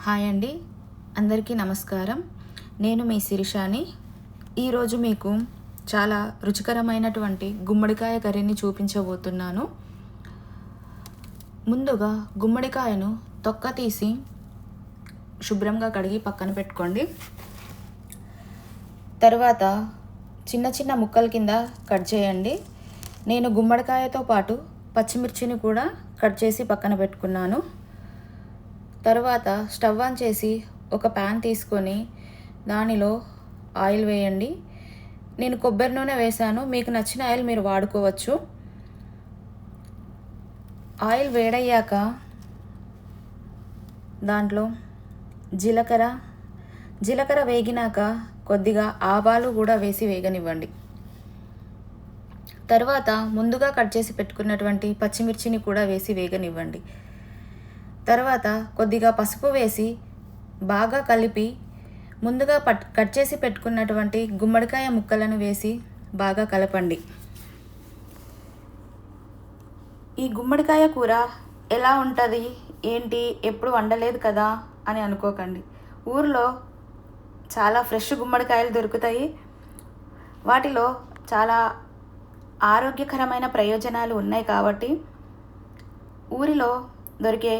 Hi అండి, అందరికీ నమస్కారం. నేను మీ శిరీషాని. ఈరోజు మీకు చాలా రుచికరమైనటువంటి గుమ్మడికాయ కర్రీని చూపించబోతున్నాను. ముందుగా గుమ్మడికాయను తొక్క తీసి శుభ్రంగా కడిగి పక్కన పెట్టుకోండి. తర్వాత చిన్న చిన్న ముక్కల కింద కట్ చేయండి. నేను గుమ్మడికాయతో పాటు పచ్చిమిర్చిని కూడా కట్ చేసి పక్కన పెట్టుకున్నాను. తర్వాత స్టవ్ ఆన్ చేసి ఒక ప్యాన్ తీసుకొని దానిలో ఆయిల్ వేయండి. నేను కొబ్బరి నూనె వేసాను, మీకు నచ్చిన ఆయిల్ మీరు వాడుకోవచ్చు. ఆయిల్ వేడయ్యాక దాంట్లో జీలకర్ర వేగినాక కొద్దిగా ఆవాలు కూడా వేసి వేగనివ్వండి. తర్వాత ముందుగా కట్ చేసి పెట్టుకున్నటువంటి పచ్చిమిర్చిని కూడా వేసి వేగనివ్వండి. తర్వాత కొద్దిగా పసుపు వేసి బాగా కలిపి ముందుగా కట్ చేసి పెట్టుకున్నటువంటి గుమ్మడికాయ ముక్కలను వేసి బాగా కలపండి. ఈ గుమ్మడికాయ కూర ఎలా ఉంటుంది ఏంటి, ఎప్పుడు వండలేదు కదా అని అనుకోకండి. ఊర్లో చాలా ఫ్రెష్ గుమ్మడికాయలు దొరుకుతాయి. వాటిలో చాలా ఆరోగ్యకరమైన ప్రయోజనాలు ఉన్నాయి కాబట్టి ఊరిలో దొరికే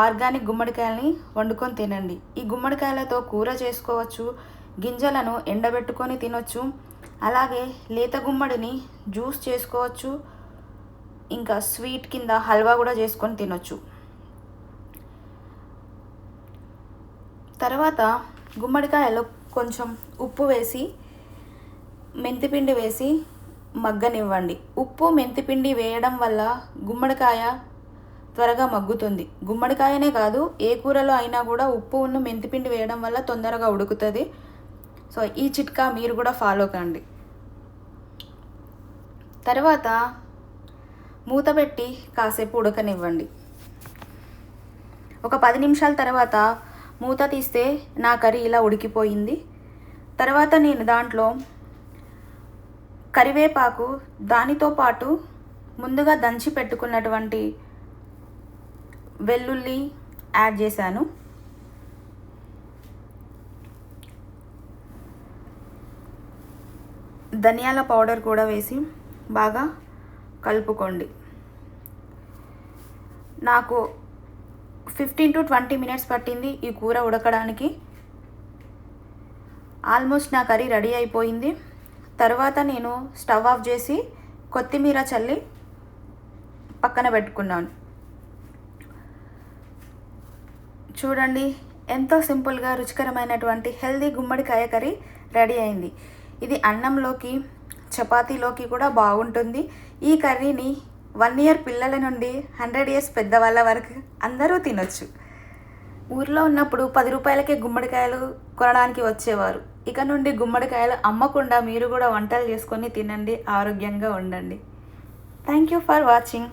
ఆర్గానిక్ గుమ్మడికాయలని వండుకొని తినండి. ఈ గుమ్మడికాయలతో కూర చేసుకోవచ్చు, గింజలను ఎండబెట్టుకొని తినొచ్చు, అలాగే లేత గుమ్మడిని జ్యూస్ చేసుకోవచ్చు, ఇంకా స్వీట్ కింద హల్వా కూడా చేసుకొని తినొచ్చు. తర్వాత గుమ్మడికాయలో కొంచెం ఉప్పు వేసి మెంతిపిండి వేసి మగ్గనివ్వండి. ఉప్పు మెంతిపిండి వేయడం వల్ల గుమ్మడికాయ త్వరగా మగ్గుతుంది. గుమ్మడికాయనే కాదు, ఏ కూరలో అయినా కూడా ఉప్పు ఉన్న మెంతిపిండి వేయడం వల్ల తొందరగా ఉడుకుతుంది. సో ఈ చిట్కా మీరు కూడా ఫాలో కండి. తర్వాత మూత పెట్టి కాసేపు ఉడకనివ్వండి. ఒక 10 నిమిషాల తర్వాత మూత తీస్తే నా కర్రీ ఇలా ఉడికిపోయింది. తర్వాత నేను దాంట్లో కరివేపాకు, దానితో పాటు ముందుగా దంచి పెట్టుకున్నటువంటి వెల్లుల్లి యాడ్ చేశాను. ధనియాల పౌడర్ కూడా వేసి బాగా కలుపుకోండి. నాకు 15 to 20 minutes పట్టింది ఈ కూర ఉడకడానికి. ఆల్మోస్ట్ నా కర్రీ రెడీ అయిపోయింది. తర్వాత నేను స్టవ్ ఆఫ్ చేసి కొత్తిమీర చల్లి పక్కన పెట్టుకున్నాను. చూడండి, ఎంతో సింపుల్గా రుచికరమైనటువంటి హెల్దీ గుమ్మడికాయ కర్రీ రెడీ అయింది. ఇది అన్నంలోకి, చపాతీలోకి కూడా బాగుంటుంది. ఈ కర్రీని 1 year పిల్లల నుండి 100 years పెద్దవాళ్ళ వరకు అందరూ తినొచ్చు. ఊర్లో ఉన్నప్పుడు 10 రూపాయలకే గుమ్మడికాయలు కొనడానికి వచ్చేవారు. ఇక నుండి గుమ్మడికాయలు అమ్మకుండా మీరు కూడా వంటలు చేసుకొని తినండి, ఆరోగ్యంగా ఉండండి. Thank you for watching.